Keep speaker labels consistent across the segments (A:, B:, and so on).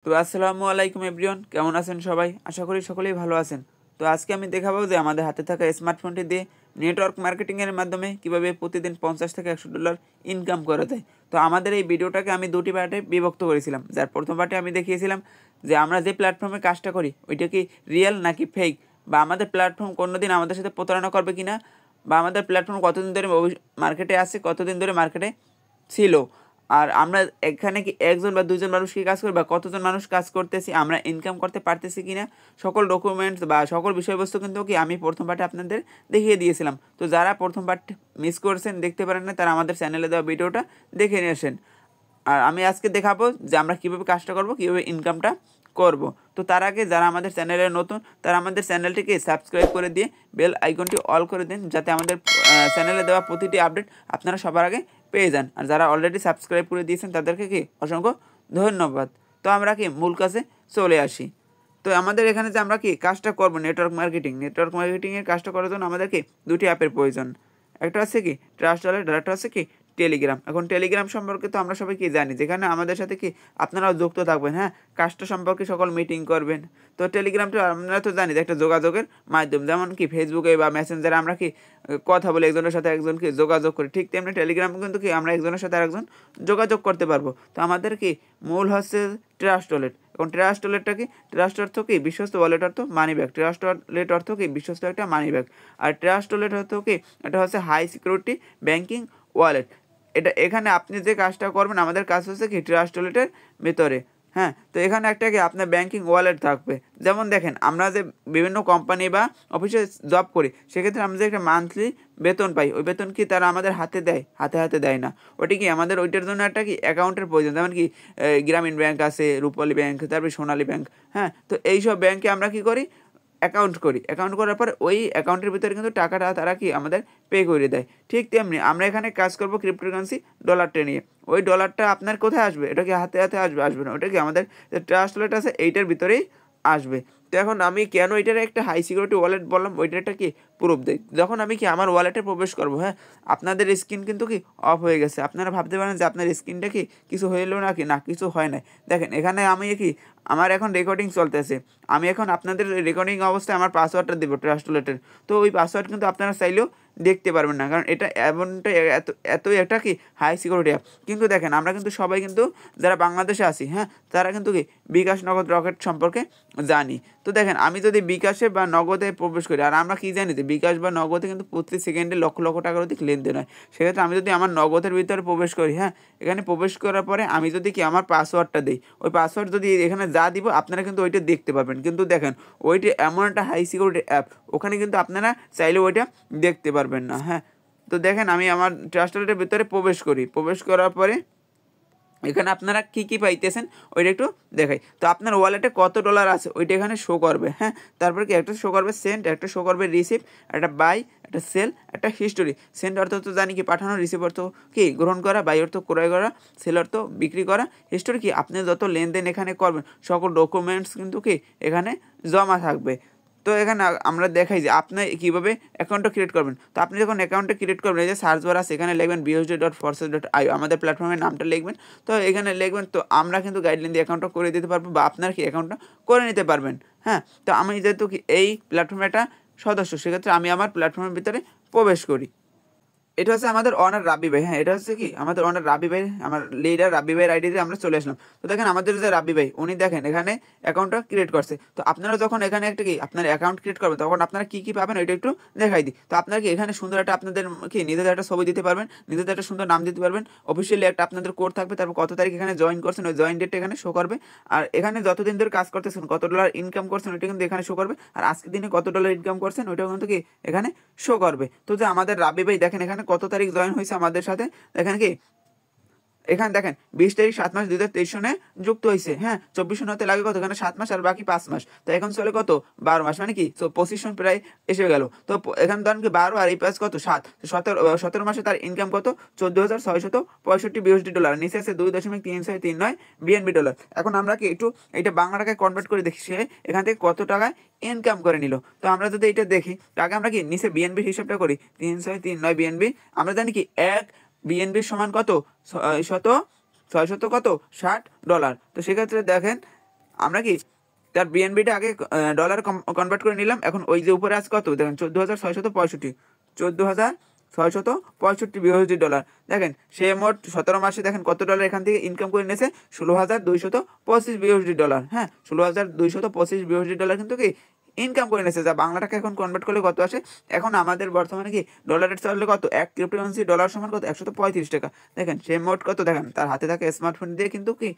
A: তো আসসালামু আলাইকুম এভরিওয়ান, কেমন আছেন সবাই? আশা করি সকলেই ভালো আছেন। তো আজকে আমি দেখাবো যে আমাদের হাতে থাকা স্মার্টফোনটি দিয়ে নেটওয়ার্ক মার্কেটিংয়ের মাধ্যমে কিভাবে প্রতিদিন 50 থেকে $100 ইনকাম করা যায়। তো আমাদের এই ভিডিওটাকে আমি দুটি পার্টে বিভক্ত করেছিলাম। যার প্রথম পার্টে আমি দেখিয়েছিলাম যে আমরা যে প্ল্যাটফর্মে কাজটা করি ওইটা কি রিয়েল নাকি ফেক, বা আমাদের প্ল্যাটফর্ম কোনোদিন আমাদের সাথে প্রতারণা করবে কিনা, বা আমাদের প্ল্যাটফর্ম কতদিন ধরে মার্কেটে আছে, কতদিন ধরে মার্কেটে ছিল, আর আমরা এখানে কি একজন বা দুজন মানুষ কি কাজ করি বা কতজন মানুষ কাজ করতেছি, আমরা ইনকাম করতে পারতেছি কিনা, সকল ডকুমেন্টস বা সকল বিষয়বস্তু কিন্তু কি আমি প্রথম পার্টে আপনাদের দেখিয়ে দিয়েছিলাম। তো যারা প্রথম পার্ট মিস করছেন, দেখতে পারেন না, তারা আমাদের চ্যানেলে দেওয়া ভিডিওটা দেখে নিয়ে আসেন। আর আমি আজকে দেখাবো যে আমরা কীভাবে কাজটা করব, কীভাবে ইনকামটা করব। তো তার আগে যারা আমাদের চ্যানেলে নতুন, তারা আমাদের চ্যানেলটিকে সাবস্ক্রাইব করে দিয়ে বেল আইকনটি অল করে দিন, যাতে আমাদের চ্যানেলে দেওয়া প্রতিটি আপডেট আপনারা সবার আগে পেয়ে যান। আর যারা অলরেডি সাবস্ক্রাইব করে দিয়েছেন তাদেরকে কি অসংখ্য ধন্যবাদ। তো আমরা কি মূল কাজে চলে আসি। তো আমাদের এখানে যে আমরা কি কাজটা করব, নেটওয়ার্ক মার্কেটিংয়ের কাজটা করার জন্য আমাদেরকে দুটি অ্যাপের প্রয়োজন। একটা আছে কি ট্রাস্ট ওয়ালেট, আর একটা আছে কি টেলিগ্রাম। এখন টেলিগ্রাম সম্পর্কে তো আমরা সবাই কি জানি, যেখানে আমাদের সাথে কি আপনারাও যুক্ত থাকবেন, হ্যাঁ, কাজটা সম্পর্কে সকল মিটিং করবেন। তো টেলিগ্রামটা আমরা তো জানি যে একটা যোগাযোগের মাধ্যম, যেমন কি ফেসবুকে বা মেসেঞ্জারে আমরা কি কথা বলে একজনের সাথে একজনকে যোগাযোগ করি, ঠিক তেমনি টেলিগ্রাম কিন্তু কি আমরা একজনের সাথে আরেকজন যোগাযোগ করতে পারবো। তো আমাদের কি মূল হচ্ছে ট্রাস্ট ওয়ালেট। এখন ট্রাস্ট ওয়ালেটটা কি, ট্রাস্ট অর্থ কি বিশ্বস্ত, ওয়ালেট অর্থ মানি ব্যাগ। ট্রাস্ট ওয়ালেট অর্থ কি বিশ্বস্ত একটা মানি ব্যাগ, আর ট্রাস্ট ওয়ালেট অর্থ কি এটা হচ্ছে হাই সিকিউরিটি ব্যাংকিং ওয়ালেট। এখানে আপনি যে কাজটা করবেন, আমাদের কাজ হচ্ছে কি ট্রাস্ট ওয়ালেটের ভিতরে, হ্যাঁ। তো এখানে একটা কি আপনার ব্যাংকিং ওয়ালেট থাকবে। যেমন দেখেন, আমরা যে বিভিন্ন কোম্পানি বা অফিসে জব করি, সেক্ষেত্রে আমরা যে একটা মান্থলি বেতন পাই, ওই বেতন কি তারা আমাদের হাতে দেয়? হাতে হাতে দেয় না। ওটি কি আমাদের ওইটার জন্য একটা কি অ্যাকাউন্টের প্রয়োজন, যেমন কি গ্রামীণ ব্যাংক আছে, রূপালী ব্যাংক, তারপরে সোনালী ব্যাংক, হ্যাঁ। তো এইসব ব্যাংকে আমরা কি করি, অ্যাকাউন্ট করার পর ওই অ্যাকাউন্টের ভিতরে কিন্তু টাকাটা তারা কি আমাদের পে করে দেয়। ঠিক তেমনি আমরা এখানে কাজ করবো ক্রিপ্টোকারেন্সি ডলারটা নিয়ে। ওই ডলারটা আপনার কোথায় আসবে? এটা কি হাতে হাতে আসবে না, ওটা কি আমাদের যে ট্রাস্ট ওয়ালেট আছে এইটার ভিতরেই আসবে। তো এখন আমি কেন এটার একটা হাই সিকিউরিটি ওয়ালেট বললাম, ওইটার একটা কি প্রুফ দেয়। যখন আমি কি আমার ওয়ালেটে প্রবেশ করবো, হ্যাঁ, আপনাদের স্ক্রিন কিন্তু কি অফ হয়ে গেছে। আপনারা ভাবতে পারেন যে আপনার স্ক্রিনটা কি কিছু হইলো নাকি, না, কিছু হয় নাই। দেখেন এখানে আমি কি আমার এখন রেকর্ডিং চলতেছে, আমি এখন আপনাদের রেকর্ডিং অবস্থায় আমার পাসওয়ার্ডটা দেবো ট্রাস্ট ওয়ালেটের। তো ওই পাসওয়ার্ড কিন্তু আপনারা চাইলেও দেখতে পারবেন না, কারণ এটা এমনটা এতই একটা কি হাই সিকিউরিটি অ্যাপ। কিন্তু দেখেন আমরা কিন্তু সবাই কিন্তু যারা বাংলাদেশে আছি, হ্যাঁ, তারা কিন্তু কি বিকাশ নগদ রকেট সম্পর্কে জানি। তো দেখেন আমি যদি বিকাশে বা নগদে প্রবেশ করি, আর আমরা কি জানি যে বিকাশ বা নগদে কিন্তু প্রতি সেকেন্ডে লক্ষ লক্ষ টাকার অধিক লেনদেন হয়। সেক্ষেত্রে আমি যদি আমার নগদের ভিতরে প্রবেশ করি, হ্যাঁ, এখানে প্রবেশ করার পরে আমি যদি কি আমার পাসওয়ার্ডটা দিই, ওই পাসওয়ার্ড যদি এখানে যা দিব আপনারা কিন্তু ওইটা দেখতে পারবেন। কিন্তু দেখেন ওইটা এমন একটা হাই সিকিউরিটি অ্যাপ, ওখানে কিন্তু আপনারা চাইলে ওইটা দেখতে পারবেন না, হ্যাঁ। তো দেখেন আমি আমার ট্রাস্ট ওয়ালেটের ভিতরে প্রবেশ করার পরে এখানে আপনারা কী কী পাইতেছেন ওইটা একটু দেখাই। তো আপনার ওয়ালেটে কত ডলার আছে ওইটা এখানে শো করবে, হ্যাঁ। তারপর কি একটা শো করবে সেন্ড, একটা শো করবে রিসিভ, একটা বাই, একটা সেল, একটা হিস্টোরি। সেন্ড অর্থ তো জানি কি পাঠানো, রিসিভ অর্থ কি গ্রহণ করা, বাই অর্থ ক্রয় করা, সেল অর্থ বিক্রি করা, হিস্টোরি কি আপনি যত লেনদেন এখানে করবেন সকল ডকুমেন্টস কিন্তু কি এখানে জমা থাকবে। তো এখানে আমরা দেখাই যে আপনি কীভাবে অ্যাকাউন্টটা ক্রিয়েট করবেন। তো আপনি যখন অ্যাকাউন্টটা ক্রিয়েট করবেন, এই যে সার্চ বার আছে, এখানে লিখবেন BSD.Forces.io, আমাদের প্ল্যাটফর্মের নামটা লিখবেন। তো এখানে লিখবেন, তো আমরা কিন্তু গাইডলাইন দিয়ে অ্যাকাউন্টটা করে দিতে পারবো, বা আপনার কি অ্যাকাউন্টটা করে নিতে পারবেন, হ্যাঁ। তো আমি যেহেতু কি এই প্ল্যাটফর্মের একটা সদস্য, সেক্ষেত্রে আমি আমার প্ল্যাটফর্মের ভিতরে প্রবেশ করি। এটা হচ্ছে আমাদের অনার রাব্বি ভাই, হ্যাঁ, এটা হচ্ছে কি আমাদের অনার রাব্বি ভাই, আমার লিডার রাব্বি ভাইয়ের আইডিতে আমরা চলে আসলাম। তো দেখেন আমাদের যে রাব্বি ভাই, উনি দেখেন এখানে অ্যাকাউন্টটা ক্রিয়েট করছে। তো আপনারা যখন এখানে একটা কি আপনার অ্যাকাউন্ট ক্রিয়েট করবেন, তখন আপনারা কী কী পাবেন ওইটা একটু দেখাই দিই। তো আপনারা কি এখানে সুন্দর একটা আপনাদের কি নিজেদের একটা ছবি দিতে পারবেন, নিজেদের একটা সুন্দর নাম দিতে পারবেন, অফিসিয়ালি একটা আপনাদের কোড থাকবে, তারপর কত তারিখ এখানে জয়েন করছেন ওই জয়েন ডেটটা এখানে শো করবে। আর এখানে যতদিন ধরে কাজ করতেছেন, কত ডলার ইনকাম করছেন ওইটা কিন্তু এখানে শো করবে। আর আজকের দিনে কত ডলার ইনকাম করছেন ওইটাও কিন্তু কি এখানে শো করবে। তো যে আমাদের রাব্বি ভাই দেখেন এখানে কত তারিখ জয়েন হয়েছে আমাদের সাথে, দেখেন কি এখানে দেখেন 20 তারিখ 7 মাস 2023 সনে যুক্ত হয়েছে, হ্যাঁ। 24 সন হতে লাগে কত, এখানে 7 মাস আর বাকি 5 মাস। তো এখন চলে কত 12 মাস, মানে কি 25 সন প্রায় এসে গেল। তো এখানে ধরেন কি 12 আর এই 5 কত 7, 17 মাসে তার ইনকাম কত 14,665 বিএসডি ডলার, নিচে আছে 2.3639 বিএনবি ডলার। এখন আমরা কি একটু এটা বাংলা টাকায় কনভার্ট করে দেখি সে এখান থেকে কত টাকায় ইনকাম করে নিল। তো আমরা যদি এটা দেখি, আগে আমরা কি নিচে বিএনবির হিসাবটা করি, 3639 বিএনবি। আমরা জানি কি এক বিএনবির সমান কত 660 কত $60। তো সেক্ষেত্রে দেখেন আমরা কি তার বিএনবিটা আগে ডলার কনভার্ট করে নিলাম। এখন ওই যে উপরে আছে কত দেখেন 14,665, 14,665 বিএসডি ডলার। দেখেন সে মোট 17 মাসে দেখেন কত ডলার এখান থেকে ইনকাম করে নিয়েছে, 16,225 বিএসডি ডলার। হ্যাঁ, 16,225 বিএসডি ডলার কিন্তু কি ইনকাম করে নিয়েছে, যা বাংলা টাকা এখন কনভার্ট করলে কত আসে। এখন আমাদের বর্তমানে কি ডলারের চললে কত, এক ক্রিপ্টোকারেন্সি ডলার সমান কত, 135 টাকা। দেখেন সে মোট কত, দেখেন তার হাতে থাকা স্মার্টফোন দিয়ে কিন্তু কি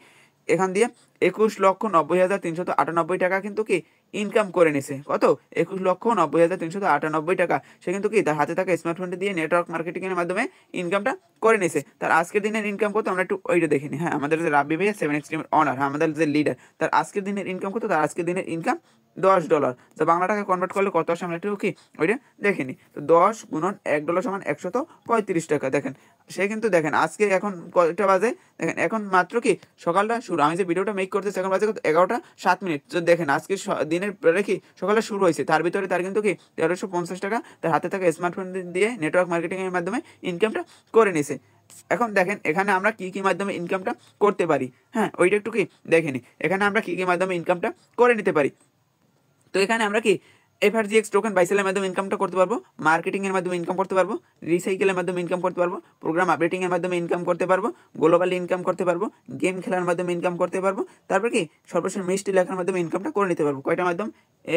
A: এখান দিয়ে 21,90,398 টাকা কিন্তু কি ইনকাম করে নিছে। কত, 21,90,398 টাকা সে কিন্তু কি তার হাতে থাকা স্মার্টফোনটি দিয়ে নেটওয়ার্ক মার্কেটিং এর মাধ্যমে ইনকামটা করে নিছে। তার আজকের দিনের ইনকাম কত আমরা একটু ওইটা দেখিনি। হ্যাঁ, আমাদের যে রাব্বি ভাই 7 এক্সট্রিমের অনার, আমাদের যে লিডার, তার আজকের দিনের ইনকাম কত, তার আজকের দিনের ইনকাম $10, যা বাংলা টাকা কনভার্ট করলে কত আসে আমরা একটু কি ওইটা দেখিনি। তো 10 গুণন $1 সমান 135 টাকা। দেখেন সে কিন্তু দেখেন আজকে এখন কয়টা বাজে, দেখেন এখন মাত্র কি সকালটা শুরু, আমি যে ভিডিওটা মেক করতেছি এখন বাজে কত, 11টা 7 মিনিট। তো দেখেন আজকে দিনের পরে কি সকালটা শুরু হয়েছে, তার ভিতরে তার কিন্তু কি 1350 টাকা তার হাতে থাকা স্মার্টফোন দিয়ে নেটওয়ার্ক মার্কেটিং এর মাধ্যমে ইনকামটা করে নিছে। এখন দেখেন এখানে আমরা কি কি মাধ্যমে ইনকামটা করতে পারি। হ্যাঁ, ওইটা একটু কি দেখেনি, এখানে আমরা কি কি মাধ্যমে ইনকামটা করে নিতে পারি। তো এখানে আমরা কি FRGX টোকেন বাইসেলের মাধ্যমে ইনকামটা করতে পারবো, মার্কেটিং এর মাধ্যমে ইনকাম করতে পারবো, রিসাইকেলের মাধ্যমে ইনকাম করতে পারবো, প্রোগ্রাম আপডেটিং এর মাধ্যমে ইনকাম করতে পারবো, গ্লোবালি ইনকাম করতে পারবো, গেম খেলার মাধ্যমে ইনকাম করতে পারবো, তারপর কি সর্বশেষ মিষ্টি লেখার মাধ্যমে ইনকামটা করে নিতে পারবো। কয়টা মাধ্যম,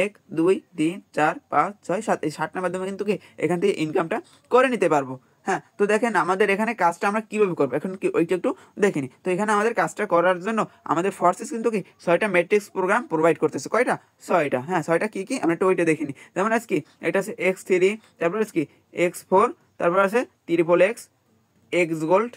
A: 1 2 3 4 5 6 7, এই 7টার মাধ্যমে কিন্তু কি এখান থেকে ইনকামটা করে নিতে পারবো। হ্যাঁ, তো দেখেন আমাদের এখানে কাজটা আমরা কিভাবে করবো এখন কি ওইটা একটু দেখিনি। তো এখানে আমাদের কাজটা করার জন্য আমাদের ফোর্সেস কিন্তু কি 6টা ম্যাট্রিক্স প্রোগ্রাম প্রোভাইড করতেছে। কয়টা, 6টা। হ্যাঁ, 6টা কি কি আমরা একটু ওইটা দেখিনি। যেমন আছে কি এটা আছে X3, তারপর আছে কি X4, তারপর আছে XXX, X gold,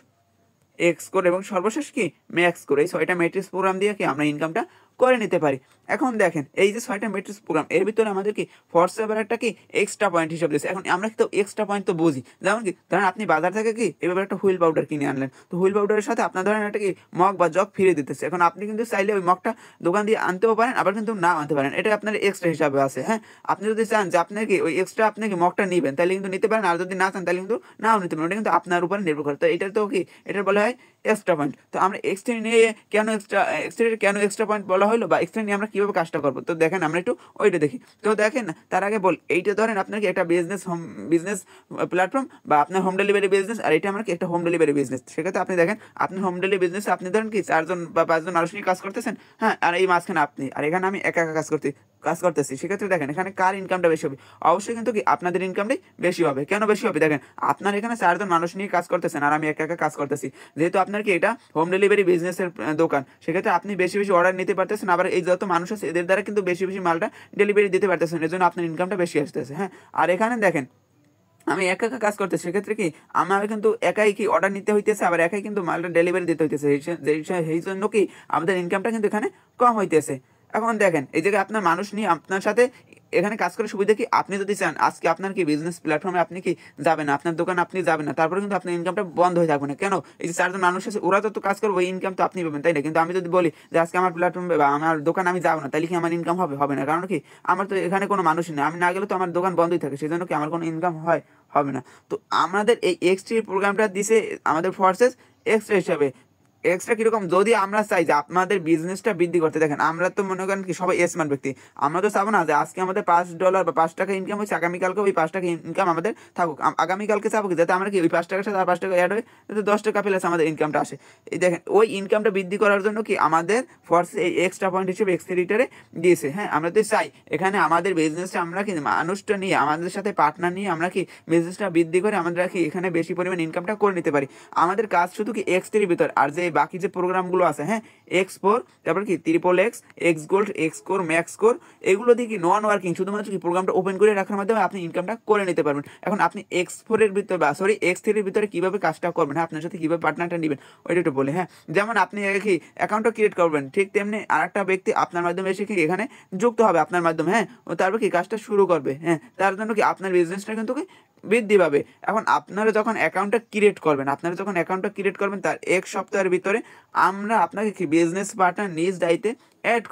A: x core এবং সর্বশেষ কি ম্যাক্স কোর। এই 6টা ম্যাট্রিক্স প্রোগ্রাম দিয়ে কি আমরা ইনকামটা করে নিতে পারি। এখন দেখেন এই যে 6টা ম্যাট্রিক্স প্রোগ্রাম এর ভিতরে আমাদের কি হোয়াটসঅ্যাপের একটা কি এক্সট্রা পয়েন্ট হিসাব দিচ্ছে। এখন আমরা তো এক্সট্রা পয়েন্ট তো বুঝি, যেমন কি ধরেন আপনি বাজার থেকে কি এভাবে একটা হুইল পাউডার কিনে আনলেন, তো হুইল পাউডারের সাথে আপনার ধরেন একটা কি মগ বা জগ ফিরে দিতেছে। এখন আপনি কিন্তু চাইলে ওই মগটা দোকান দিয়ে আনতেও পারেন, আবার কিন্তু না আনতে পারেন, এটা আপনার এক্সট্রা হিসাবে আছে। হ্যাঁ, আপনি যদি চান যে আপনি কি ওই এক্সট্রা আপনি কি মগটা নেবেন তাহলে কিন্তু নিতে পারেন, আর যদি না চান তাহলে কিন্তু নাও নিতে পারেন, ওটা কিন্তু আপনার উপর নির্ভর করে। তো এটা তো কি এটার বলা হয় এক্সট্রা পয়েন্ট। তো আমরা এক্সট্রা নিয়ে কেন এক্সট্রা পয়েন্ট বলা হলো বা এক্সট্রা নিয়ে আমরা কিভাবে কাজটা করবো, তো দেখেন আমরা একটু ওইটা দেখি। তো দেখেন তার আগে বল, এইটা ধরেন আপনার কি একটা বিজনেস প্ল্যাটফর্ম বা আপনার হোম ডেলিভারি বিজনেস, আর এটা আমার কি একটা হোম ডেলিভারি বিজনেস। সেক্ষেত্রে আপনি দেখেন আপনার হোম ডেলিভারি বিজনেসে আপনি ধরেন কি 4জন বা 5জন মানুষ নিয়ে কাজ করতেছেন। হ্যাঁ, আর এই মাঝখানে আপনি, আর এখানে আমি একা একা কাজ করতেছি। সেক্ষেত্রে দেখেন এখানে কার ইনকামটা বেশি হবে, অবশ্যই কিন্তু কি আপনাদের ইনকামটাই বেশি হবে। কেন বেশি হবে, দেখেন আপনার এখানে 4জন মানুষ নিয়ে কাজ করতেছেন আর আমি একা একা কাজ করতেছি। যেহেতু আপনার কি এটা হোম ডেলিভারি বিজনেসের দোকান, সেক্ষেত্রে আপনি বেশি বেশি অর্ডার নিতে পারতেছেন, আবার এই যত মানুষ আছে এদের দ্বারা কিন্তু বেশি বেশি মালটা ডেলিভারি দিতে পারতেছেন, এর জন্য আপনার ইনকামটা বেশি আসতেছে। হ্যাঁ, আর এখানে দেখেন আমি একা একা কাজ করতেছি, সেক্ষেত্রে কি আমার কিন্তু একাই কি অর্ডার নিতে হইতেছে, আবার একাই কিন্তু মালটা ডেলিভারি দিতে হইতেছে, সেই জন্য কি আমাদের ইনকামটা কিন্তু এখানে কম হইতেছে। এখন দেখেন এই জায়গায় আপনার মানুষ নিয়ে আপনার সাথে এখানে কাজ করে সুবিধা কি, আপনি যদি চান আজকে আপনার কি বিজনেস প্ল্যাটফর্মে আপনি কি যাবেন না, আপনার দোকান আপনি যাবেন না, তারপরে কিন্তু আপনার ইনকামটা বন্ধ হয়ে থাকবে না। কেন, এই যে 4জন মানুষ আছে ওরা তো কাজ করবে, ওই ইনকাম তো আপনি পাবেন, তাই না? কিন্তু আমি যদি বলি যে আজকে আমার প্ল্যাটফর্মে বা আমার দোকান আমি যাবো না, তাহলে কি আমার ইনকাম হবে না? কারণ কি আমার তো এখানে কোনো মানুষই নেই, আমি না গেলে তো আমার দোকান বন্ধই থাকে, সেই জন্য কি আমার কোনো ইনকাম হবে না। তো আমাদের এই এক্সট্রি প্রোগ্রামটা দিছে আমাদের ফোর্সেস এক্সট্রা হিসাবে। এক্সট্রা কিরকম, যদি আমরা চাই যে আপনাদের বিজনেসটা বৃদ্ধি করতে, দেখেন আমরা তো মনে করেন কি সবাই স্মার্ট ব্যক্তি, আমরা তো চাবো না যে আজকে আমাদের $5 বা 5 টাকা ইনকাম হচ্ছে, আগামীকালকে ওই 5 টাকা ইনকাম আমাদের থাকুক। আগামীকালকে চাবো কি যাতে আমরা কি ওই 5 টাকার সাথে আর 5 টাকা অ্যাড হয়ে যাতে 10 টাকা প্লাস আমাদের ইনকামটা আসে। এই দেখেন ওই ইনকামটা বৃদ্ধি করার জন্য কি আমাদের ফোর্স এই এক্সট্রা পয়েন্ট হিসেবে এক্সেলিটারে দিয়েছে। হ্যাঁ, আমরা তো চাই এখানে আমাদের বিজনেসটা আমরা কি মানুষটা নিয়ে আমাদের সাথে পার্টনার নিয়ে আমরা কি বিজনেসটা বৃদ্ধি করে আমরা কি এখানে বেশি পরিমাণ ইনকামটা করে নিতে পারি। আমাদের কাজ শুধু কি X3 ভিতর, আর যে বাকি যে প্রোগ্রামগুলো আছে, হ্যাঁ X4, তারপর কি XXX, X gold, X core, max core, এগুলো দিয়ে কি নন ওয়ার্কিং শুধুমাত্র কি প্রোগ্রামটা ওপেন করে রাখার মাধ্যমে আপনি ইনকামটা করে নিতে পারবেন। এখন আপনি X4 এর ভিতরে বা X3 এর ভিতরে কিভাবে কাজটা করবেন, হ্যাঁ আপনার সাথে কিভাবে পার্টনারটা নেবেন ওইটা একটু বলে। হ্যাঁ, যেমন আপনি কি অ্যাকাউন্টটা ক্রিয়েট করবেন, ঠিক তেমনি আরেকটা ব্যক্তি আপনার মাধ্যমে এসে কি এখানে যুক্ত হবে আপনার মাধ্যমে। হ্যাঁ, ও তারপর কি কাজটা শুরু করবে। হ্যাঁ, তার জন্য কি আপনার বিজনেসটা কিন্তু কি বৃদ্ধি পাবে। এখন আপনারা যখন অ্যাকাউন্টটা ক্রিয়েট করবেন তার 1 সপ্তাহের ভিতরে আমরা আপনাকে কি বিজনেস পার্টনার নিজ দায়িত্বে অ্যাড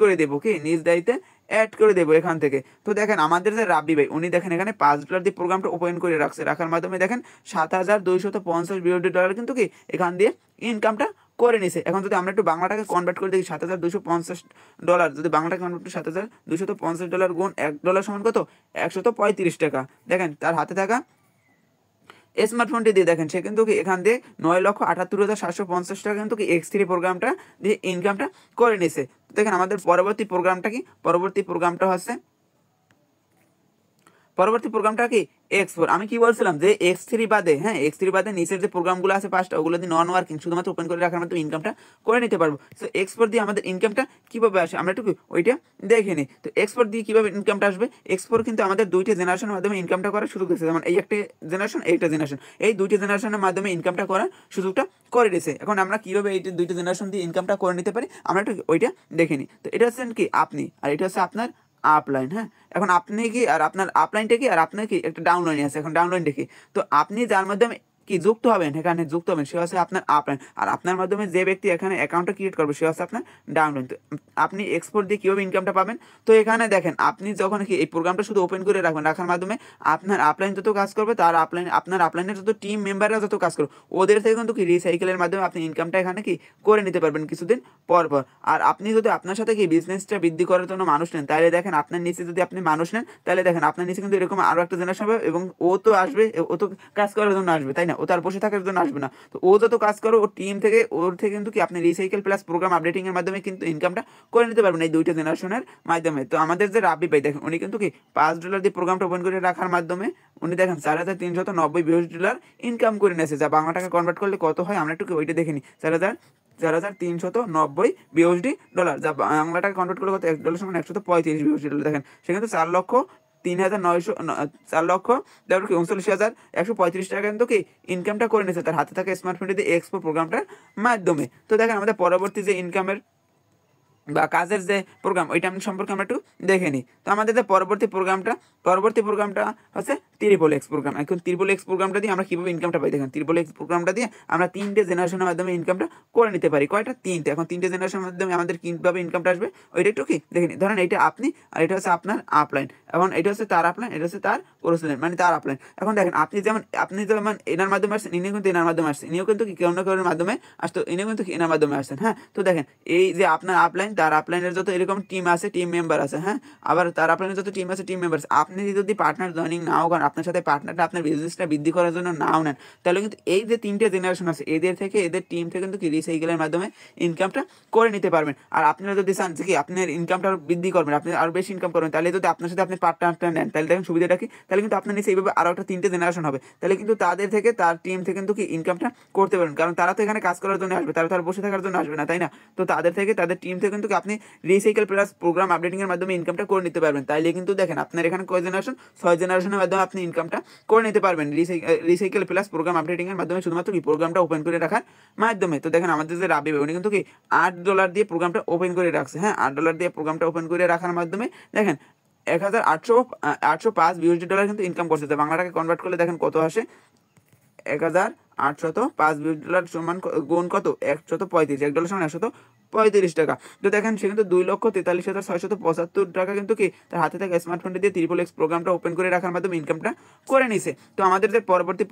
A: করে দেবো, এখান থেকে। তো দেখেন আমাদের যে রাব্বি ভাই উনি দেখেন এখানে $5 দিয়ে প্রোগ্রামটা ওপেন করে রাখার মাধ্যমে দেখেন $7,250 বিএসডি কিন্তু কি এখান দিয়ে ইনকামটা করে নিছে। এখন যদি আমরা একটু বাংলাটাকে কনভার্ট করে দেখি, $7,250 যদি বাংলাটাকে কনভার্ট করি, $7,250 গুণ $1 সমান কত? 135 টাকা। দেখেন তার হাতে থাকা স্মার্টফোনটি দিয়ে দেখেন সে কিন্তু এখান দিয়ে 9,78,750 টাকা কিন্তু X3 প্রোগ্রামটা দিয়ে ইনকামটা করে নিছে। দেখেন আমাদের পরবর্তী প্রোগ্রামটা কি? পরবর্তী প্রোগ্রামটা কি X4। আমি কি বলছিলাম যে X3 বাদে, হ্যাঁ X3 বাদে নিচের যে প্রোগ্রামগুলো আছে 5টা, ওগুলো দিয়ে নন ওয়ার্কিং শুধুমাত্র ওপেন করে রাখার মাধ্যমে ইনকামটা করে নিতে পারবো। সো X4 দিয়ে আমাদের ইনকামটা কিভাবে আসে আমরা একটু ওইটা দেখে নিই। তো X4 দিয়ে কিভাবে ইনকামটা আসবে? X4 কিন্তু আমাদের দুইটা জেনারেশনের মাধ্যমে ইনকামটা করার সুযোগ দিয়েছে, যেমন এই একটা জেনারেশন, এইটা জেনারেশন, এই দুইটা জেনারেশনের মাধ্যমে ইনকামটা করার সুযোগটা করে দিয়েছে। এখন আমরা কিভাবে এই দুইটা জেনারেশন দিয়ে ইনকামটা করে নিতে পারি আমরা একটু ওইটা দেখে নিই। তো এটা হচ্ছে কি আপনি, আর এটা হচ্ছে আপনার আপলাইন। হ্যাঁ, এখন আপনি কি আর আপনার আপলাইনটা কি আর আপনার কি একটা ডাউনলাইন আছে। এখন ডাউনলাইনটা কি? তো আপনি যার মাধ্যমে কি যুক্ত হবেন, এখানে যুক্ত হবেন, সে হচ্ছে আপনার আপলাইন, আর আপনার মাধ্যমে যে ব্যক্তি এখানে অ্যাকাউন্টটা ক্রিয়েট করবে সে হচ্ছে আপনার ডাউনলাইন। তো আপনি এক্সপোর্ট দিয়ে কীভাবে ইনকামটা পাবেন? তো এখানে দেখেন আপনি যখন কি এই প্রোগ্রামটা শুধু ওপেন করে রাখবেন, রাখার মাধ্যমে আপনার আপলাইন যত কাজ করবে, তার আপনার আপলাইনের যত টিম মেম্বাররা যত কাজ করবে, ওদের থেকে কিন্তু কি রিসাইকেলের মাধ্যমে আপনি ইনকামটা এখানে কি করে নিতে পারবেন কিছুদিন পর পর। আর আপনি যদি আপনার সাথে কি বিজনেসটা বৃদ্ধি করার জন্য মানুষ নেন, তাহলে দেখেন আপনার নিচে যদি আপনি মানুষ নেন, তাহলে দেখেন আপনার নিচে কিন্তু এরকম আরও একটা জেনারেশন হবে, এবং ও তো আসবে, ও তো কাজ করার জন্য আসবে, তাই না? ও তার বসে থাকার জন্য আসবে না। তো ও যত কাজ করো, ও টিম থেকে, ওর থেকে কিন্তু কি আপনি রিসাইকেল প্লাস প্রোগ্রাম আপডেটিং এর মাধ্যমে কিন্তু ইনকামটা করে নিতে পারবেন এই দুইটা জেনারেশনের মাধ্যমে। তো আমাদের যে রাব্বি ভাই দেখেন, উনি কিন্তু কি $5 দিয়ে প্রোগ্রামটা ওপেন করে রাখার মাধ্যমে উনি দেখেন $4,390 ইনকাম করে নিয়েছে, যা বাংলা টাকা কনভার্ট করলে কত হয় আমরা একটু ওইটা দেখে নিই। 4,390 USD, যা বাংলা টাকা কনভার্ট করলে কত? $1 সমান $135 দেখেন, সেখানে 4,39,135 টাকা কিন্তু কি ইনকামটা করে নিয়েছে তার হাতে থাকা স্মার্টফোনটি দিয়ে এক্সপো প্রোগ্রামটার মাধ্যমে। তো দেখেন আমাদের পরবর্তী যে ইনকামের বা কাজের যে প্রোগ্রাম, ওইটা আমি সম্পর্কে আমরা একটু দেখে নিই। তো আমাদের যে পরবর্তী প্রোগ্রামটা হচ্ছে XXX প্রোগ্রাম। এখন XXX প্রোগ্রামটা দিয়ে আমরা কীভাবে ইনকামটা পাই? দেখেন XXX প্রোগ্রামটা দিয়ে আমরা 3টে জেনারেশনের মাধ্যমে ইনকামটা করে নিতে পারি। কয়টা? 3টে। এখন 3টে জেনারেশনের মাধ্যমে আমাদের কীভাবে ইনকামটা আসবে ওইটা একটু কি দেখে নিই। ধরেন এইটা আপনি, আর এটা হচ্ছে আপনার আপলাইন। এখন এটা হচ্ছে তার আপলাইন, এটা হচ্ছে তার ক্রসলাইন, মানে তার আপলাইন। এখন দেখেন আপনি যেমন এনার মাধ্যমে আসছেন, ইনিও কিন্তু এনার মাধ্যমে আসছেন, ইনিও কিন্তু কেউ না কেউর মাধ্যমে আসতো, ইনিও কিন্তু এনার মাধ্যমে আসছেন। হ্যাঁ, তো দেখেন এই যে আপনার আপলাইন, তার আপলাইনের যত এরকম টিম আছে, টিম মেম্বার আছে, হ্যাঁ, আবার তার আপলাইনের যত টিম আছে, টিম মেম্বার আছে, আপনি যদি পার্টনার জয়েনিং নাও করেন, আপনার সাথে পার্টনারটা আপনার বিজনেসটা বৃদ্ধি করার জন্য নাও নেন, তাহলে কিন্তু এই যে 3টে জেনারেশন আছে, এদের থেকে, এদের টিম থেকে কিন্তু কি রিসাইকেলের মাধ্যমে ইনকামটা করে নিতে পারবেন। আর আপনারা যদি চান যে কি আপনার ইনকামটা বৃদ্ধি করবেন, আপনি আরও বেশি ইনকাম করবেন, তাহলে যদি আপনার সাথে আপনি পার্টনারটা নেন, তাহলে দেখেন সুবিধাটা কি? তাহলে কিন্তু আপনার নিচে এইভাবে আরও একটা 3টে জেনারেশন হবে, তাহলে কিন্তু তাদের থেকে, তার টিম থেকে কিন্তু কি ইনকামটা করতে পারবেন, কারণ তারা তো এখানে কাজ করার জন্য আসবে, তারা তো আর বসে থাকার জন্য আসবে না, তাই না? তো তাদের থেকে, তাদের টিম থেকে কিন্তু আপনি রিসাইকেল প্লাস প্রোগ্রাম আপডেটিং এর মাধ্যমে ইনকামটা করে নিতে পারবেন। তাইলে কিন্তু দেখেন আপনার এখানে কয় জেনারেশন? 6 জেনারেশনের মাধ্যমে আপনি ইনকামটা করে নিতে পারবেন রিসাইকেল প্লাস প্রোগ্রাম আপডেটিং এর মাধ্যমে, শুধুমাত্র কি প্রোগ্রামটা ওপেন করে রাখার মাধ্যমে। তো দেখেন আমাদের যে রাবি ভাই, উনি কিন্তু কি $8 দিয়ে প্রোগ্রামটা ওপেন করে রাখছে। হ্যাঁ, $8 দিয়ে প্রোগ্রামটা ওপেন করে রাখার মাধ্যমে দেখেন 1,805 USD কিন্তু ইনকাম করছে। বাংলা টাকা কনভার্ট করলে দেখেন কত আসে? 1,805 USD সমান গুণ কত? 135। $1 সমান 135 টাকা। তো দেখেন সে কিন্তু 2,43,675 টাকা কিন্তু কি তার হাতে থাকা স্মার্টফোনটি দিয়ে XXX প্রোগ্রামটা ওপেন করে রাখার মাধ্যমে ইনকামটা করে নিছে। তো আমাদের যে পরবর্তী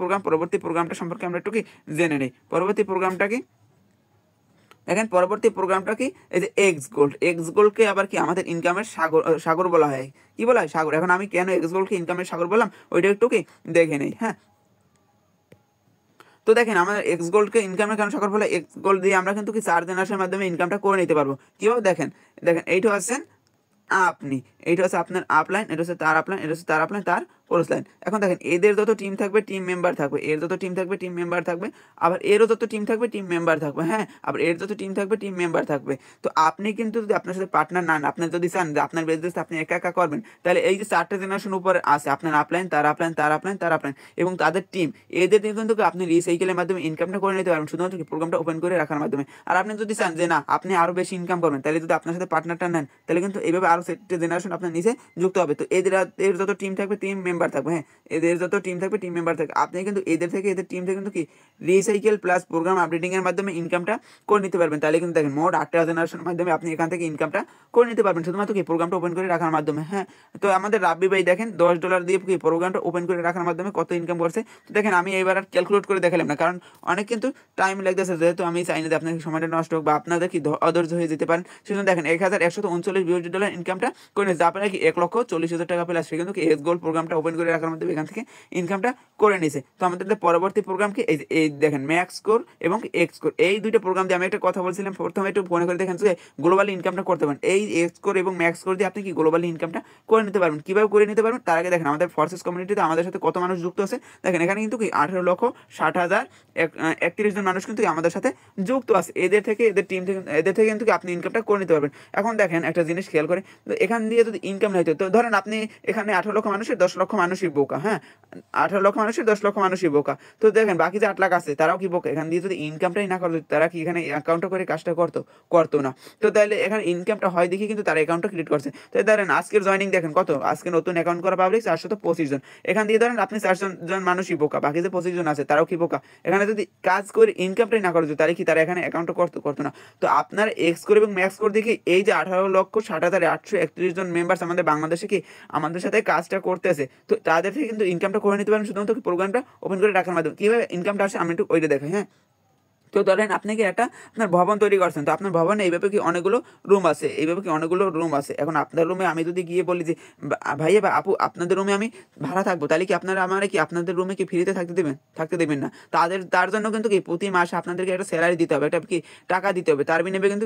A: প্রোগ্রামটা সম্পর্কে আমরা একটু কি জেনে নিই। পরবর্তী প্রোগ্রামটা কি? দেখেন পরবর্তী প্রোগ্রামটা কি? এই যে এক্স গোল্ডকে আবার কি আমাদের ইনকামের সাগর বলা হয়। কি বলা হয়? সাগর। এখন আমি কেন গোল্ডকে ইনকামের সাগর বললাম ওইটা একটু কি দেখে নেই। হ্যাঁ, তো দেখেন আমাদের গোল্ডকে ইনকামের কেন সাগর বলে? গোল্ড দিয়ে আমরা কিন্তু কি 4 জেনারেশনের মাধ্যমে ইনকামটা করে নিতে পারবো। কীভাবে? দেখেন এইটা আছেন আপনি, এইটা হচ্ছে আপনার আপলাইন, এটা হচ্ছে তার আপলাইন, এটা হচ্ছে তার আপলাইন, তার ক্রসলাইন। এখন দেখেন এদের যত টিম থাকবে, টিম মেম্বার থাকবে, এর যত টিম থাকবে, টিম মেম্বার থাকবে, আবার এরও যত টিম থাকবে, টিম মেম্বার থাকবে। হ্যাঁ, আবার এর যত টিম থাকবে, টিম মেম্বার থাকবে। তো আপনি কিন্তু যদি আপনার সাথে পার্টনার না, আপনার যদি চান যে আপনার বিজনেস আপনি একা একা করবেন, তাহলে এই যে 4টে জেনারেশন উপরে আছে, আপনার আপলাইন, তার আপলাইন, তার আপলাইন, তার আপলাইন এবং তাদের টিম, এদের দিয়ে কিন্তু আপনি রিসাইকেলের মাধ্যমে ইনকামটা করে নিতে পারবেন, শুধুমাত্র প্রোগ্রামটা ওপেন করে রাখার মাধ্যমে। আর আপনি যদি চান যে না আপনি আরও বেশি ইনকাম করবেন, তাহলে যদি আপনার সাথে পার্টনারটা নেন, তাহলে কিন্তু এইভাবে আরও 7টে জেনারেশন আপনার নিচে যুক্ত হবে। তো এর যত টিম থাকবে, টিম মেম্বার থাকবে, হ্যাঁ এদের যত টিম থাকবে টিম মেম্বার থাকবে, আপনি কিন্তু এদের টিম থেকে কিন্তু কি রিসাইকেল প্লাস প্রোগ্রাম আপডেটিং এর মাধ্যমে ইনকামটা করে নিতে পারবেন। তাহলে কিন্তু দেখেন মোট 8টা জেনারেশনের মাধ্যমে আপনি এখান থেকে ইনকামটা করে নিতে পারবেন শুধুমাত্র কি প্রোগ্রামটা ওপেন করে রাখার মাধ্যমে। হ্যাঁ তো আমাদের রাব্বি ভাই দেখেন $10 দিয়ে কি প্রোগ্রামটা ওপেন করে রাখার মাধ্যমে কত ইনকাম করছে। তো দেখেন আমি এবার আর ক্যালকুলেট করে দেখালাম না, কারণ অনেক কিন্তু টাইম লাগতেছে, যেহেতু আমি চাই না যে আপনাদের সময়টা নষ্ট হোক বা আপনাদের কি অধৈর্য হয়ে যেতে পারেন। সেজন্য দেখেন $1139 ইনকামটা করে নিয়েছে, আপনারা কি 1,40,000 টাকা প্লাস সে কিন্তু এস গোল্ড প্রোগ্রামটা ওপেন করে রাখার মাধ্যমে এখান থেকে ইনকামটা করে নিয়েছে। তো আমাদের পরবর্তী প্রোগ্রাম কি এই দেখেন ম্যাক্স স্কোর এবং এক্স স্কোর, এই দুইটা প্রোগ্রাম দিয়ে আমি একটা কথা বলছিলাম প্রথমে একটু মনে করে দেখেন যে গ্লোবালি ইনকামটা করতে পারেন। এই এক্স স্কোর এবং ম্যাক্স স্কোর দিয়ে আপনি কি গ্লোবালি ইনকামটা করে নিতে পারবেন। কীভাবে করে নিতে পারবেন তার আগে দেখেন আমাদের ফোর্সেস কমিউনিটিতে আমাদের সাথে কত মানুষ যুক্ত আছে। দেখেন এখানে কিন্তু কি 18,60,031 জন মানুষ কিন্তু আমাদের সাথে যুক্ত আছে। এদের থেকে এদের থেকে কিন্তু আপনি ইনকামটা করে নিতে পারবেন। এখন দেখেন একটা জিনিস খেয়াল করে, এখান দিয়ে যদি ইনকাম না হতো, তো ধরেন আপনি এখানে 18 লক্ষ মানুষের 10 লক্ষ মানুষই বোকা, হ্যাঁ 18 লক্ষ মানুষের 10 লক্ষ মানুষই বোকা। তো দেখেন বাকি যে 8 লাখ আছে তারাও কি বোকা, এখান দিয়ে যদি ইনকামটাই না করতো তারা কি এখানে অ্যাকাউন্টটা করে কাজটা করতো না। তো তাহলে এখানে ইনকামটা হয় দেখি কিন্তু তারা অ্যাকাউন্টটা ক্রিয়েট করছে। তো ধরেন আজকের জয়েনিং দেখেন কত, আজকে নতুন অ্যাকাউন্ট করা পাবলিক 425 জন। এখান দিয়ে ধরেন আপনি 4 জন মানুষই বোকা, বাকি যে 25 জন আছে তারাও কি বোকা। এখানে যদি কাজ করে ইনকামটাই না করতো তাহলে কি তারা এখানে অ্যাকাউন্টটা করতো না। তো আপনার এক্স করে এবং ম্যাক্স করে দেখি এই যে 18,60,831 জন মেম্বার্স আমাদের বাংলাদেশে কি আমাদের সাথে কাজটা করতেছে, তো তাদের থেকে কিন্তু ইনকামটা করে নিতে পারেন শুধুমাত্র প্রোগ্রামটা ওপেন করে রাখার মাধ্যমে। কীভাবে ইনকামটা আসে আমি একটু ওইটা দেখাই। হ্যাঁ তো ধরেন আপনি কি একটা আপনার ভবন তৈরি করছেন, তো আপনার ভবনে এইভাবে কি অনেকগুলো রুম আছে, এখন আপনার রুমে আমি যদি গিয়ে বলি যে ভাইয়া বা আপু আপনাদের রুমে আমি ভাড়া থাকবো, তাহলে কি আপনারা আমার কি আপনাদের রুমে কি ফ্রিতে থাকতে দেবেন না। তার জন্য কিন্তু কি প্রতি মাসে আপনাদেরকে একটা স্যালারি দিতে হবে, একটা কি টাকা দিতে হবে, তার বিনিময়ে কিন্তু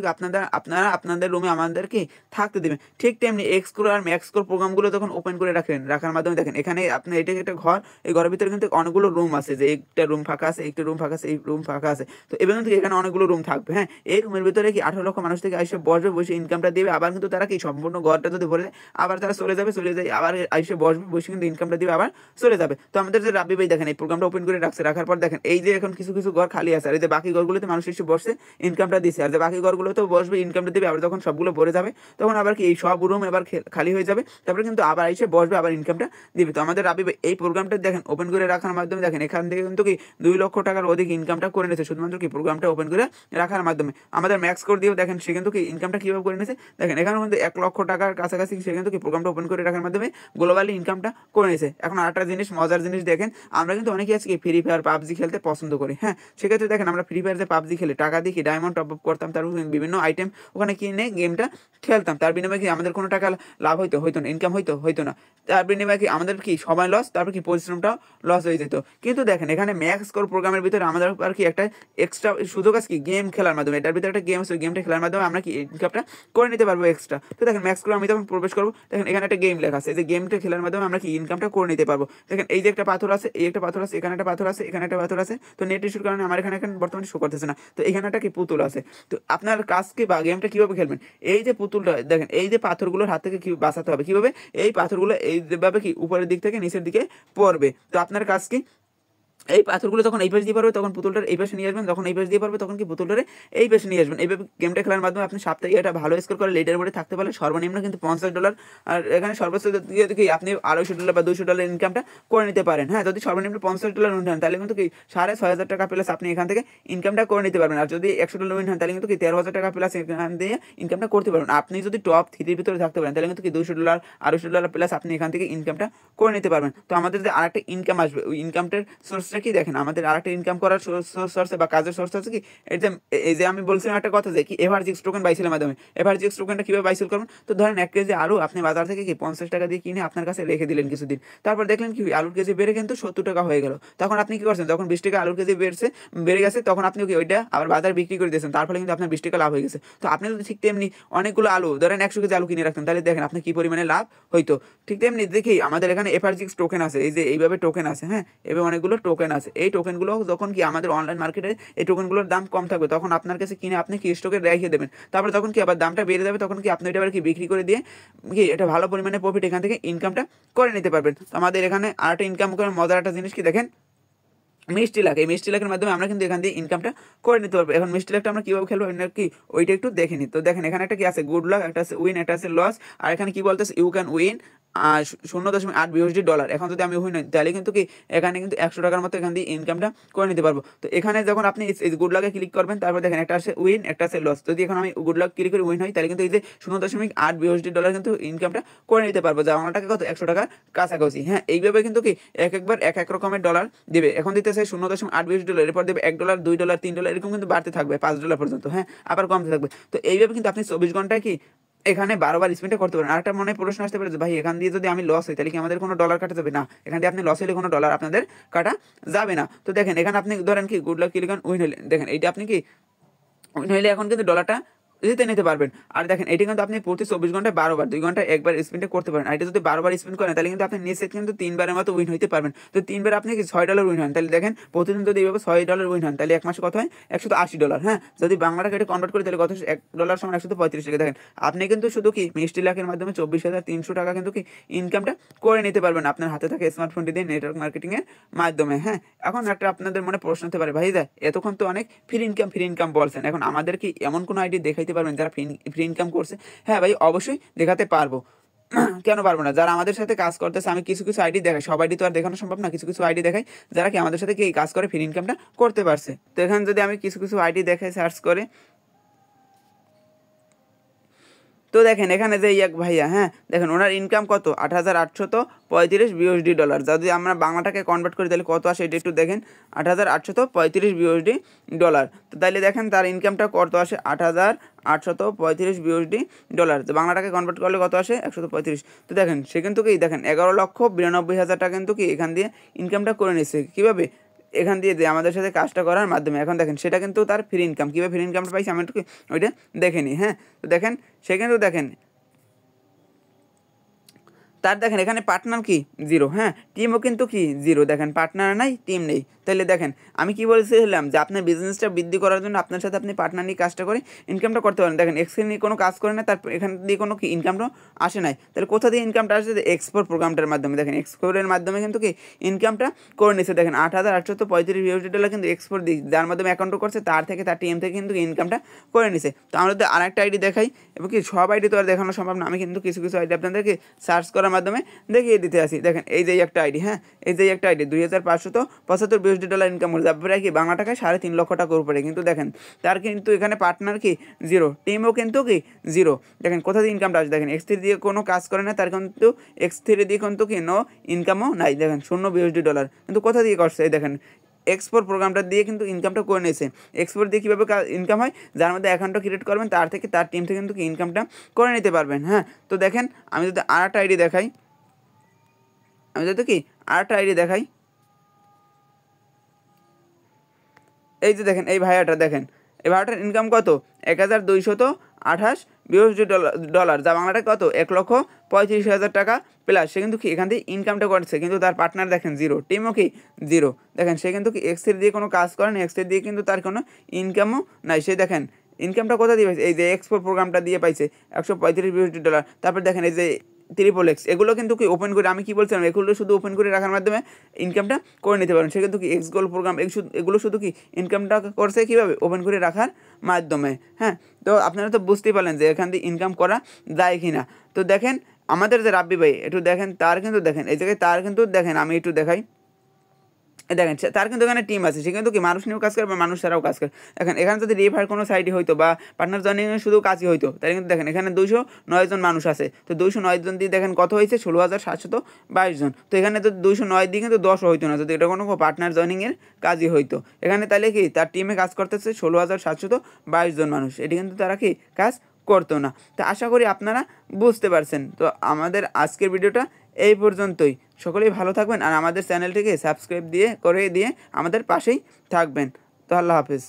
A: আপনারা আপনাদের রুমে আমাদেরকে থাকতে দেবেন। ঠিক তেমনি এক্স কোর আর ম্যাক্স কোর প্রোগ্রামগুলো তখন ওপেন করে রাখার মাধ্যমে দেখেন এখানে আপনি এটা একটা ঘর, এই ঘরের ভিতরে কিন্তু অনেকগুলো রুম আছে, যে একটা রুম ফাঁকা আছে, একটা রুম ফাঁকা আছে, এই রুম ফাঁকা আছে। তো এবং কিন্তু এখানে অনেকগুলো রুম থাকবে। হ্যাঁ এই রুমের ভিতরে কি 18 লক্ষ মানুষ থেকে এসে বসে ইনকামটা দেবে, আবার কিন্তু তারা কি সম্পূর্ণ ঘরটা যদি ভরে আবার তারা চলে যায় আবার এসে বসে কিন্তু ইনকামটা দিবে আবার চলে যাবে। তো আমাদের যে রাব্বি ভাই দেখেন এই প্রোগ্রামটা ওপেন করে রাখার পর দেখেন এই যে এখন কিছু ঘর খালি আছে, আর এই যে বাকি ঘরগুলোতে মানুষ এসে বসে ইনকামটা দিচ্ছে, আর যে বাকি ঘরগুলোতেও বসবে ইনকামটা দিবে, আবার যখন সবগুলো ভরে যাবে তখন আবার কি এই সব রুম এবার খালি হয়ে যাবে, তারপরে কিন্তু আবার এসে বসবে আবার ইনকামটা দিবে। তো আমাদের রাব্বি ভাই এই প্রোগ্রামটা দেখেন ওপেন করে রাখার মাধ্যমে দেখেন এখান থেকে কিন্তু কি 2 লক্ষ টাকার অধিক ইনকামটা করে নিয়েছে শুধুমাত্র কি প্রোগ্রামটা ওপেন করে রাখার মাধ্যমে। আমাদের ম্যাক্স কোড দিয়েও দেখেন সে কিন্তু কি ইনকামটা কীভাবে করে নিয়েছে, দেখেন এখানে কিন্তু 1 লক্ষ টাকার কাছাকাছি সে কিন্তু কি প্রোগ্রামটা ওপেন করে রাখার মাধ্যমে গ্লোবালি ইনকামটা করে নিয়েছে। এখন আরেকটা জিনিস মজার জিনিস দেখেন, আমরা কিন্তু অনেকেই আজকে ফ্রি ফায়ার পাবজি খেলতে পছন্দ করি। হ্যাঁ সেক্ষেত্রে দেখেন আমরা ফ্রি ফায়ার যে পাবজি খেলে টাকা দিয়ে কি ডায়মন্ড টপ আপ করতাম, তারপর বিভিন্ন আইটেম ওখানে কিনে গেমটা খেলতাম, তার বিনিময়ে কি আমাদের কোনো টাকা লাভ হইতো না, ইনকাম হইতো না, তার বিনিময়ে কি আমাদের কি সময় লস, তারপর কি পরিশ্রমটাও লস হয়ে যেত। কিন্তু দেখেন এখানে ম্যাক্স কোর প্রোগ্রামের ভিতরে আমাদের আর কি একটা এক্সট্রা সুযোগ আছে কি গেম খেলার মাধ্যমে, এটার ভিতরে একটা গেম আছে, ওই গেমটা খেলার মাধ্যমে আমরা কি ইনকামটা করে নিতে পারবো এক্সট্রা। তো দেখেন ম্যাক্স করে আমি তখন প্রবেশ করবো, দেখেন এখানে একটা গেম লেখা আছে, এই যে গেমটা খেলার মাধ্যমে আমরা কি ইনকামটা করে নিতে পারবো। দেখেন এই যে একটা পাথর আছে, এই একটা পাথর আছে, এখানে একটা পাথর আছে, এখানে একটা পাথর আছে। তো নেট ইস্যুর কারণে আমার এখানে বর্তমানে শো করতেছে না। তো এখানে একটা কি পুতুল আছে। তো আপনার কাজকে বা গেমটা কিভাবে খেলবেন, এই যে পুতুলটা দেখেন এই যে পাথরগুলোর হাত থেকে কি বাঁচাতে হবে, কিভাবে এই পাথরগুলো এইভাবে কি উপরের দিক থেকে নিচের দিকে পড়বে। তো আপনার কাজ কি এই পাথরগুলো যখন এই পাশে দিয়ে পারবে তখন পুতুলটার এই পাশে নিয়ে আসবেন, যখন এই পাশে দিয়ে পারবে তখন কি পুতুলটারে এই পাশে নিয়ে আসবেন। এইভাবে গেমটা খেলার মাধ্যমে আপনি সাপ্তাহিক একটা ভালো স্কোর করে লিডার বোর্ডে থাকতে পারলে সর্বনিম্ন কিন্তু $50, আর এখানে সর্বোচ্চ কি আপনি $250 বা $200 ইনকামটা করে নিতে পারেন। হ্যাঁ যদি সর্বনিম্ন $50 উঠান তাহলে কিন্তু কি 6,500 টাকা প্লাস আপনি এখান থেকে ইনকামটা করে নিতে পারবেন। আর যদি $100 উঠান তাহলে কিন্তু কি 13,000 টাকা প্লাস এখান দিয়ে ইনকামটা করতে পারবেন। আপনি যদি টপ 3 ভিতরে থাকতে পারেন তাহলে কিন্তু কি $200 $200 প্লাস আপনি এখান থেকে ইনকামটা করে নিতে পারবেন। তো আমাদের যে আরেকটা ইনকাম আসবে, ওই ইনকামটার সোর্সটা কি দেখেন, আমাদের আরেকটা ইনকাম করার সোর্স বা কাজের সোর্স আছে কি এই যে আমি বলছিলাম একটা কথা যে কি এভারজিক্স টোকেন বাইসেলের মাধ্যমে। এভারজিক্স টোকেনটা কিভাবে বাইসেল করবেন, তো ধরেন 1 কেজি আলু আপনি বাজার থেকে কি 50 টাকা দিয়ে কিনে আপনার কাছে রেখে দিলেন কিছুদিন, তারপর দেখলেন কি আলুর কেজি বেড়ে কিন্তু 70 টাকা হয়ে গেল। তখন আপনি কি করছেন, যখন 20 টাকা আলুর কেজি বেড়ে গেছে তখন আপনি কি ওইটা আবার বাজার বিক্রি করে দিয়েছেন, তার ফলে কিন্তু আপনার 20 টাকা লাভ হয়ে গেছে। তো আপনি যদি ঠিক তেমনি অনেকগুলো আলু ধরেন 100 কেজি আলু কিনে রাখতেন তাহলে দেখেন আপনি কি পরিমাণে লাভ হইতো। ঠিক তেমনি দেখি আমাদের এখানে এভারজিক্স টোকেন আছে, এই যে এইভাবে টোকেন আছে। হ্যাঁ এভাবে অনেকগুলো টোকেন আছে। এই টোকেনগুলো যখন কি আমাদের অনলাইন মার্কেটে এই টোকেনগুলোর দাম কম থাকবে তখন আপনার কাছে কিনে আপনি কি স্টকে রেখে দেবেন, তারপরে তখন কি আবার দামটা বেড়ে যাবে, তখন কি আপনি এটা আবার কি বিক্রি করে দিয়ে কি এটা ভালো পরিমাণে প্রফিট এখান থেকে ইনকামটা করে নিতে পারবেন। আমাদের এখানে আরেকটা ইনকাম করার মজার একটা জিনিস কি দেখেন, মিষ্টি লাখ। এই মিষ্টি লাখের মাধ্যমে আমরা কিন্তু এখান থেকে ইনকামটা করে নিতে পারবো। এখন মিষ্টি লাখটা আমরা কীভাবে খেলবো কি ওইটা একটু দেখে নিই। তো দেখেন এখানে একটা কি আছে গুড লাক, একটা আছে উইন, একটা আছে লস, আর এখানে কি বলতেছে ইউ ক্যান উইন $0.8 এখন যদি আমি উইন হই তাহলে কিন্তু কি এখানে কিন্তু 100 টাকার মতো এখান দিয়ে ইনকামটা করে নিতে পারবো। তো এখানে যখন আপনি এই গুড লাকে ক্লিক করবেন, তারপর দেখেন একটা আছে উইন, একটা আছে লস। যদি এখন আমি গুড লাক ক্লিক করে উইন হই তাহলে কিন্তু এই যে $0.8 কিন্তু ইনকামটা করে নিতে পারবো, যা আমার টাকা কত 100 টাকার কাছাকাছি। হ্যাঁ, এইভাবে কিন্তু কি একবার এক এক রকমের ডলার দিবে। এখন দিতেছে $0.8, এরপর দেবে $1, $2, $3 এরকম কিন্তু বাড়তে থাকবে $5 পর্যন্ত। হ্যাঁ, আবার কমতে থাকবে। তো এইভাবে কিন্তু আপনি 24 ঘন্টায় কি এখানে 12বার স্পেন্ডটা করতে পারেন। আরেকটা মনে প্রশ্ন আসতে পারে যে ভাই এখান দিয়ে যদি আমি লস হই তাহলে কি আমাদের কোনো ডলার কাটা যাবে? না, এখান দিয়ে আপনি লস হলে কোনো ডলার আপনাদের কাটা যাবে না। তো দেখেন এখানে আপনি ধরেন কি গুড লাক ক্লিক উইন হলেন, দেখেন এইটা আপনি কি উইন হইলে এখন কিন্তু ডলারটা জিতে নিতে পারবেন। আর দেখেন এটি কিন্তু আপনি প্রতি 24 ঘন্টায় 12বার, 2 ঘন্টায় একবার স্পেন্ড করতে পারেন। আর এটা যদি 12বার স্পেন্ড করেন তাহলে কিন্তু আপনি নিচে কিন্তু 3বারের মতো উইন হইতে পারবেন। তো 3বার আপনি কি $6 উইন হন, তাহলে দেখেন প্রতিদিন যদি এইভাবে $6 উইন হন তাহলে এক মাসে কত হয়? $180। হ্যাঁ, যদি বাংলা টাকা এটা কনভার্ট করি তাহলে কত? $1 সমান 135 টাকা। দেখেন আপনি কিন্তু শুধু কি মিষ্টি লাখের মাধ্যমে 24,300 টাকা কিন্তু কি ইনকামটা করে নিতে পারবেন আপনার হাতে থাকা স্মার্টফোনটি দিয়ে নেটওয়ার্ক মার্কেটিং এর মাধ্যমে। হ্যাঁ, এখন একটা আপনাদের মনে প্রশ্ন হতে পারে, ভাই এতক্ষণ তো অনেক ফ্রি ইনকাম বলছেন, এখন আমাদের কি এমন কোনো আইডি দেখাইতে পারবেন যারা ফ্রি ইনকাম করছে? হ্যাঁ ভাই, অবশ্যই দেখাতে পারবো। কেন পারবো না? যারা আমাদের সাথে কাজ করতেছে, আমি কিছু আইডি দেখাই, সব আইডি তো আর দেখানো সম্ভব না, কিছু আইডি দেখাই যারা কি আমাদের সাথে কি কাজ করে ফ্রি ইনকামটা করতে পারছে। তো এখানে যদি আমি কিছু আইডি দেখাই সার্চ করে, তো দেখেন এখানে যে এক ভাইয়া, হ্যাঁ দেখেন ওনার ইনকাম কত? $8,835 যদি আমরা বাংলাটাকে কনভার্ট করি তাহলে কত আসে এটা একটু দেখেন। $8,835। তো তাইলে দেখেন তার ইনকামটা কত আসে? $8,835। তো বাংলাটাকে কনভার্ট করলে কত আসে? 135। তো দেখেন সে কিন্তু কি দেখেন 11,92,000 টাকা কিন্তু কি এখান দিয়ে ইনকামটা করে নিচ্ছে। কীভাবে? এখান দিয়ে যে আমাদের সাথে কাজটা করার মাধ্যমে। এখন দেখেন সেটা কিন্তু তার ফ্রি ইনকাম। কীভাবে ফ্রি ইনকামটা পাইছে আমি একটু ওইটা দেখে নিই। হ্যাঁ, তো দেখেন সে কিন্তু দেখেন তার দেখেন এখানে পার্টনার কি 0, হ্যাঁ টিমও কিন্তু কি 0। দেখেন পার্টনার নাই, টিম নেই। তাহলে দেখেন আমি কি বলছিলাম যে আপনার বিজনেসটা বৃদ্ধি করার জন্য আপনার সাথে আপনি পার্টনার নিয়ে কাজটা করে ইনকামটা করতে পারেন। দেখেন এক্সেল নিয়ে কোনো কাজ করে না, তার এখান দিয়ে কোনো কি ইনকামটা আসে নাই। তাহলে কোথা দিয়ে ইনকামটা আসছে? এক্সপোর্ট প্রোগ্রামটার মাধ্যমে। দেখেন এক্সপোর্টের মাধ্যমে কিন্তু কি ইনকামটা করে নিচ্ছে। দেখেন $8,835 কিন্তু এক্সপোর্ট দিয়ে যার মাধ্যমে অ্যাকাউন্টও করছে, তার থেকে তার টিএম থেকে কিন্তু ইনকামটা করে নিছে। তো আমরা যদি আরেকটা আইডি দেখাই, এবং কি সব আইডি তো আর দেখানো সম্ভব না, আমি কিন্তু কিছু আইডি আপনাদেরকে সার্চ করার মাধ্যমে দেখিয়ে দিতে আসি। দেখেন এই যে একটা আইডি, হ্যাঁ এই যে একটা আইডি $2,575 ইনকাম করে, তারপরে কি বাংলা টাকায় 3.5 লক্ষ টাকার উপরে। কিন্তু দেখেন তার কিন্তু এখানে পার্টনার কি 0, টিমও কিন্তু কি 0। দেখেন কোথা দিয়ে ইনকামটা আসে? দেখেন X3 দিয়ে কোনো কাজ করে না, তার কিন্তু X3 দিয়ে কিন্তু কি নো ইনকামও নাই। দেখেন $0 কিন্তু কোথা দিয়ে করছে? দেখেন এক্সপোর্ট প্রোগ্রামটা দিয়ে কিন্তু ইনকামটা করে নিয়েছে। এক্সপোর্ট দিয়ে কীভাবে ইনকাম হয়? যার মধ্যে অ্যাকাউন্টটা ক্রিয়েট করবেন তার থেকে তার টিম থেকে কিন্তু ইনকামটা করে নিতে পারবেন। হ্যাঁ, তো দেখেন আমি যদি আরেকটা আইডি দেখাই, এই যে দেখেন এই ভাইয়াটা, দেখেন এই ভাইয়াটার ইনকাম কত? $1,228 যা বাংলাটা কত? 1,35,000 টাকা প্লাস। সে কিন্তু কি এখান থেকে ইনকামটা করছে, কিন্তু তার পার্টনার দেখেন 0, টিমও কি 0। দেখেন সে কিন্তু কি এক্সের দিয়ে কোনো কাজ করে না, এক্সের দিয়ে কিন্তু তার কোনো ইনকামও নাই। সে দেখেন ইনকামটা কোথা দিয়ে পাইছে? এই যে এক্সপোর্ট প্রোগ্রামটা দিয়ে পাইছে $135। তারপর দেখেন এই যে XXX, এগুলো কিন্তু কি ওপেন করে, আমি কি বলছিলাম এগুলো শুধু ওপেন করে রাখার মাধ্যমে ইনকামটা করে নিতে পারেন। সে কিন্তু কি এক্স গোল প্রোগ্রাম এগুলো শুধু কি ইনকামটা করছে কীভাবে? ওপেন করে রাখার মাধ্যমে। হ্যাঁ, তো আপনারা তো বুঝতেই পারলেন যে এখান দিয়ে ইনকাম করা যায় কি না। তো দেখেন আমাদের যে রাব্বি ভাই একটু দেখেন, তার কিন্তু দেখেন এই জায়গায় তার কিন্তু দেখেন আমি একটু দেখাই, দেখেন তার কিন্তু এখানে টিম আছে, সে কিন্তু কি মানুষ নিয়েও কাজ করে বা মানুষ ছাড়াও কাজ করে। দেখেন এখানে যদি রেফার কোনো সাইডে হইতো বা পার্টনার জয়েনিংয়ে শুধু কাজই হইতো, তাহলে কিন্তু দেখেন এখানে 209 জন মানুষ আছে। তো 209 জন দিয়ে দেখেন কত হয়েছে? 16,722 জন। তো এখানে তো 209 দিয়ে কিন্তু 10 হইতো না যদি এটা কোনো পার্টনার জয়েনিংয়ের কাজই হইতো। এখানে তাহলে কি তার টিমে কাজ করতেছে 16,722 জন মানুষ, এটি কিন্তু তারা কি কাজ করতো না। তো আশা করি আপনারা বুঝতে পারছেন। তো আমাদের আজকের ভিডিওটা এই পর্যন্তই। সকলেই ভালো থাকবেন আর আমাদের চ্যানেলটিকে সাবস্ক্রাইব দিয়ে আমাদের পাশেই থাকবেন। তো আল্লাহ হাফেজ।